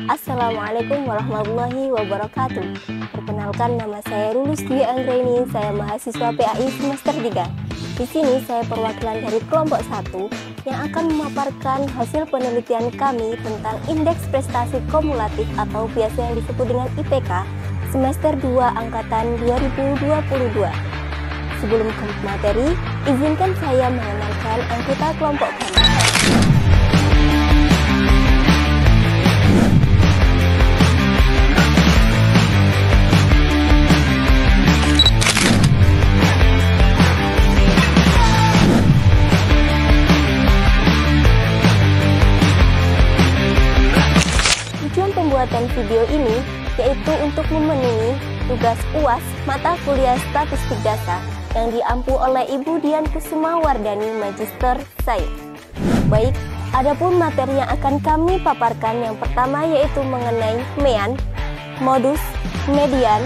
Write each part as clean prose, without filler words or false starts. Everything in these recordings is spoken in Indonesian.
Assalamualaikum warahmatullahi wabarakatuh. Perkenalkan, nama saya Rulus Dwi Anggraini, saya mahasiswa PAI semester 3. Di sini saya perwakilan dari kelompok 1 yang akan memaparkan hasil penelitian kami tentang Indeks Prestasi Kumulatif atau biasa yang disebut dengan IPK semester 2 angkatan 2022. Sebelum ke materi, izinkan saya mengenalkan anggota kelompok kami. Tujuan pembuatan video ini yaitu untuk memenuhi tugas UAS mata kuliah Statistik Dasar yang diampu oleh Ibu Dian Kusuma Wardani, Magister Sains. Baik, adapun materi yang akan kami paparkan yang pertama yaitu mengenai mean, modus, median,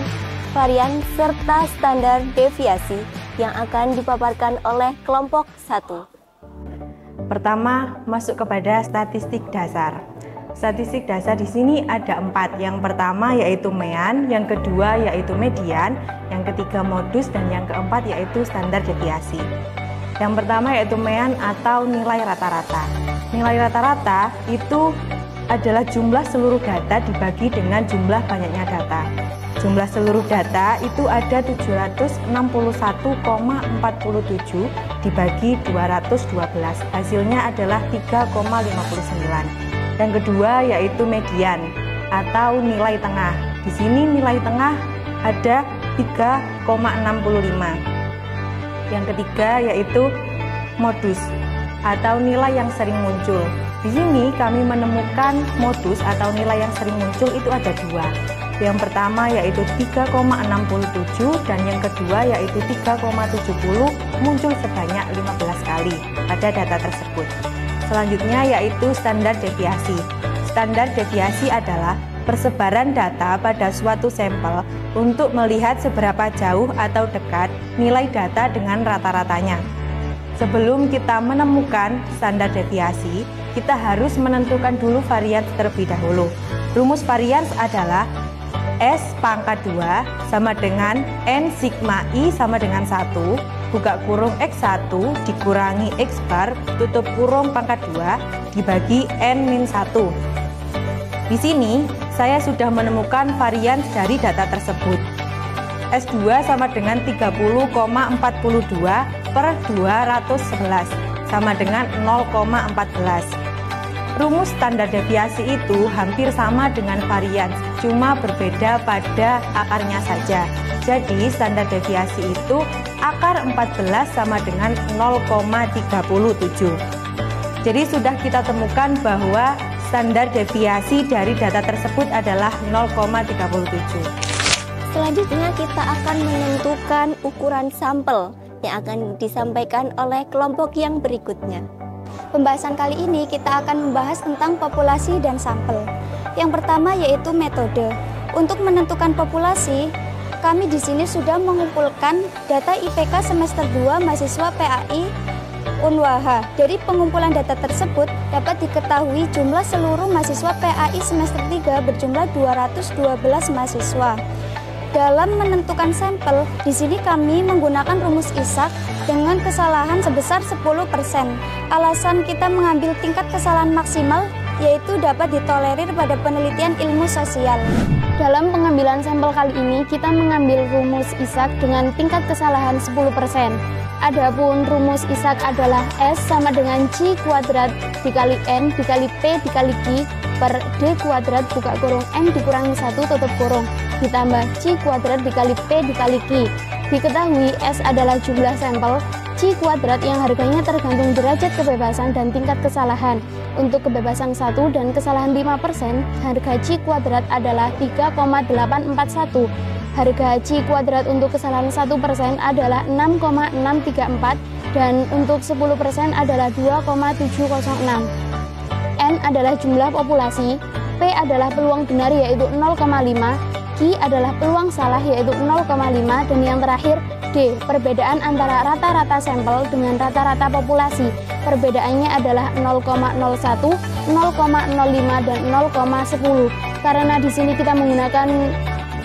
varian, serta standar deviasi yang akan dipaparkan oleh kelompok 1. Pertama, masuk kepada statistik dasar. Statistik dasar di sini ada 4. Yang pertama yaitu mean, yang kedua yaitu median, yang ketiga modus, dan yang keempat yaitu standar deviasi. Yang pertama yaitu mean atau nilai rata-rata. Nilai rata-rata itu adalah jumlah seluruh data dibagi dengan jumlah banyaknya data. Jumlah seluruh data itu ada 761,47 dibagi 212. Hasilnya adalah 3,59. Yang kedua yaitu median atau nilai tengah. Di sini nilai tengah ada 3,65. Yang ketiga yaitu modus atau nilai yang sering muncul. Di sini kami menemukan modus atau nilai yang sering muncul itu ada 2. Yang pertama yaitu 3,67 dan yang kedua yaitu 3,70 muncul sebanyak 15 kali pada data tersebut. Selanjutnya yaitu standar deviasi. Standar deviasi adalah persebaran data pada suatu sampel untuk melihat seberapa jauh atau dekat nilai data dengan rata-ratanya. Sebelum kita menemukan standar deviasi, kita harus menentukan dulu varians terlebih dahulu. Rumus varians adalah S pangkat 2 sama dengan N sigma I sama dengan 1, buka kurung X1 dikurangi X bar, tutup kurung pangkat 2, dibagi N-1. Di sini, saya sudah menemukan varians dari data tersebut. S2 sama dengan 30,42 per 211, sama dengan 0,14. Rumus standar deviasi itu hampir sama dengan varians, cuma berbeda pada akarnya saja. Jadi standar deviasi itu akar 14 sama dengan 0,37. Jadi sudah kita temukan bahwa standar deviasi dari data tersebut adalah 0,37. Selanjutnya kita akan menentukan ukuran sampel yang akan disampaikan oleh kelompok yang berikutnya. Pembahasan kali ini kita akan membahas tentang populasi dan sampel. Yang pertama yaitu metode. Untuk menentukan populasi, kami di sini sudah mengumpulkan data IPK semester 2 mahasiswa PAI Unwaha. Dari pengumpulan data tersebut dapat diketahui jumlah seluruh mahasiswa PAI semester 3 berjumlah 212 mahasiswa. Dalam menentukan sampel, di sini kami menggunakan rumus ISAK dengan kesalahan sebesar 10%. Alasan kita mengambil tingkat kesalahan maksimal yaitu dapat ditolerir pada penelitian ilmu sosial. Dalam pengambilan sampel kali ini, kita mengambil rumus ISAK dengan tingkat kesalahan 10%. Adapun rumus ISAK adalah S sama dengan C kuadrat dikali N dikali P dikali Q per D kuadrat buka kurung M dikurangi 1 tutup kurung ditambah C kuadrat dikali P dikali Q. Diketahui S adalah jumlah sampel, C kuadrat yang harganya tergantung derajat kebebasan dan tingkat kesalahan. Untuk kebebasan 1 dan kesalahan 5%, harga C kuadrat adalah 3,841. Harga C kuadrat untuk kesalahan 1% adalah 6,634 dan untuk 10% adalah 2,706. N adalah jumlah populasi, P adalah peluang benar yaitu 0,5, Q adalah peluang salah yaitu 0,5, dan yang terakhir D, perbedaan antara rata-rata sampel dengan rata-rata populasi. Perbedaannya adalah 0,01, 0,05, dan 0,10. Karena di sini kita menggunakan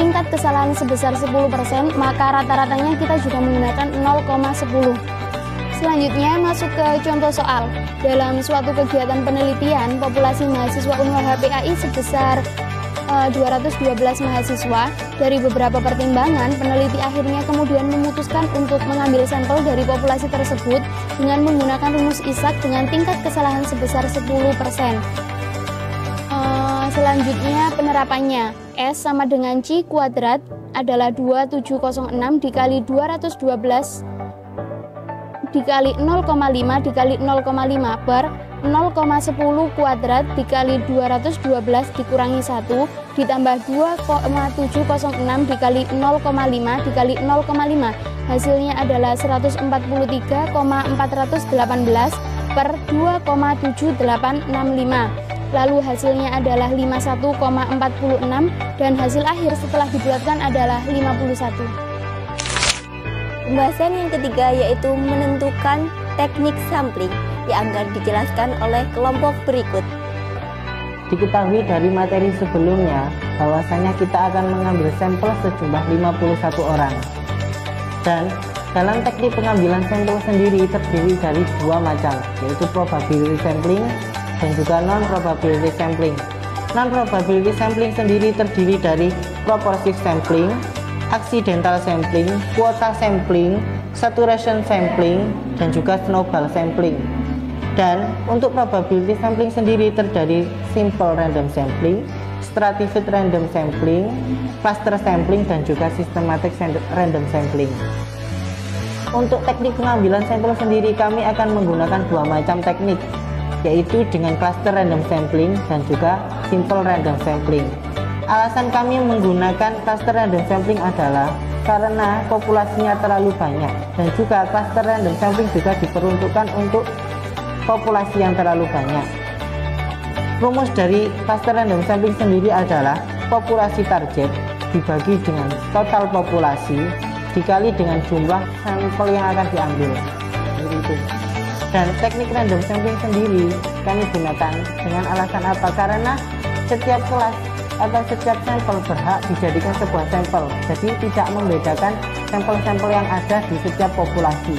tingkat kesalahan sebesar 10%, maka rata-ratanya kita juga menggunakan 0,10. Selanjutnya masuk ke contoh soal. Dalam suatu kegiatan penelitian, populasi mahasiswa Unwal HPAI sebesar 212 mahasiswa. Dari beberapa pertimbangan, peneliti akhirnya kemudian memutuskan untuk mengambil sampel dari populasi tersebut dengan menggunakan rumus Ishak dengan tingkat kesalahan sebesar 10%. Selanjutnya penerapannya, S sama dengan C kuadrat adalah 2706 dikali 212 dikali 0,5 dikali 0,5 per 0,10 kuadrat dikali 212 dikurangi 1 ditambah 2,706 dikali 0,5 dikali 0,5. Hasilnya adalah 143,418 per 2,7865. Lalu hasilnya adalah 51,46 dan hasil akhir setelah dibulatkan adalah 51. Pembahasan yang ketiga yaitu menentukan teknik sampling yang akan dijelaskan oleh kelompok berikut. Diketahui dari materi sebelumnya bahwasanya kita akan mengambil sampel sejumlah 51 orang. Dan dalam teknik pengambilan sampel sendiri terdiri dari dua macam, yaitu probability sampling dan juga non-probability sampling. Non-probability sampling sendiri terdiri dari proporsi sampling, accidental sampling, kuota sampling, saturation sampling, dan juga snowball sampling. Dan untuk probability sampling sendiri terdiri simple random sampling, stratified random sampling, cluster sampling, dan juga systematic random sampling. Untuk teknik pengambilan sampel sendiri kami akan menggunakan dua macam teknik, yaitu dengan cluster random sampling dan juga simple random sampling. Alasan kami menggunakan cluster random sampling adalah karena populasinya terlalu banyak dan juga cluster random sampling juga diperuntukkan untuk populasi yang terlalu banyak. Rumus dari cluster random sampling sendiri adalah populasi target dibagi dengan total populasi dikali dengan jumlah sampel yang akan diambil. Begitu. Dan teknik random sampling sendiri kami gunakan dengan alasan apa? Karena setiap kelas atau setiap sampel berhak dijadikan sebuah sampel, jadi tidak membedakan sampel-sampel yang ada di setiap populasi.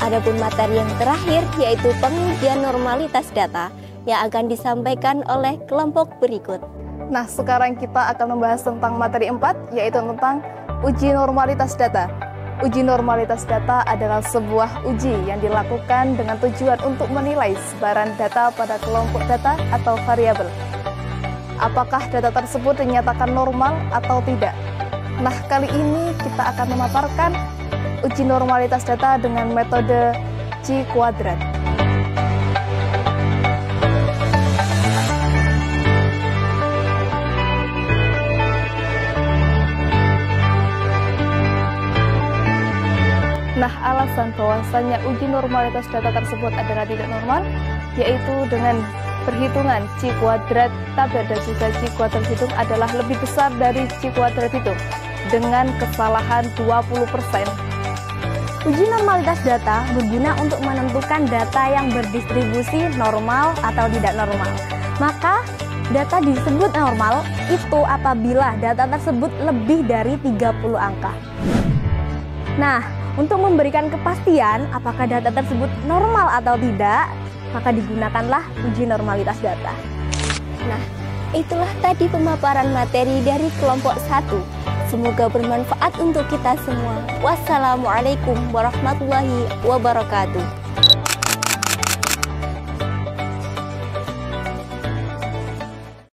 Adapun materi yang terakhir yaitu pengujian normalitas data yang akan disampaikan oleh kelompok berikut. Nah, sekarang kita akan membahas tentang materi 4, yaitu tentang uji normalitas data. Uji normalitas data adalah sebuah uji yang dilakukan dengan tujuan untuk menilai sebaran data pada kelompok data atau variabel. Apakah data tersebut dinyatakan normal atau tidak? Nah, kali ini kita akan memaparkan uji normalitas data dengan metode C kuadrat. Nah, alasan bahwasanya uji normalitas data tersebut adalah tidak normal, yaitu dengan perhitungan C kuadrat tabel dan juga C kuadrat hitung adalah lebih besar dari C kuadrat hitung dengan kesalahan 20%. Uji normalitas data berguna untuk menentukan data yang berdistribusi normal atau tidak normal. Maka data disebut normal itu apabila data tersebut lebih dari 30 angka. Nah, untuk memberikan kepastian apakah data tersebut normal atau tidak, maka digunakanlah uji normalitas data. Nah, itulah tadi pemaparan materi dari kelompok 1. Semoga bermanfaat untuk kita semua. Wassalamualaikum warahmatullahi wabarakatuh.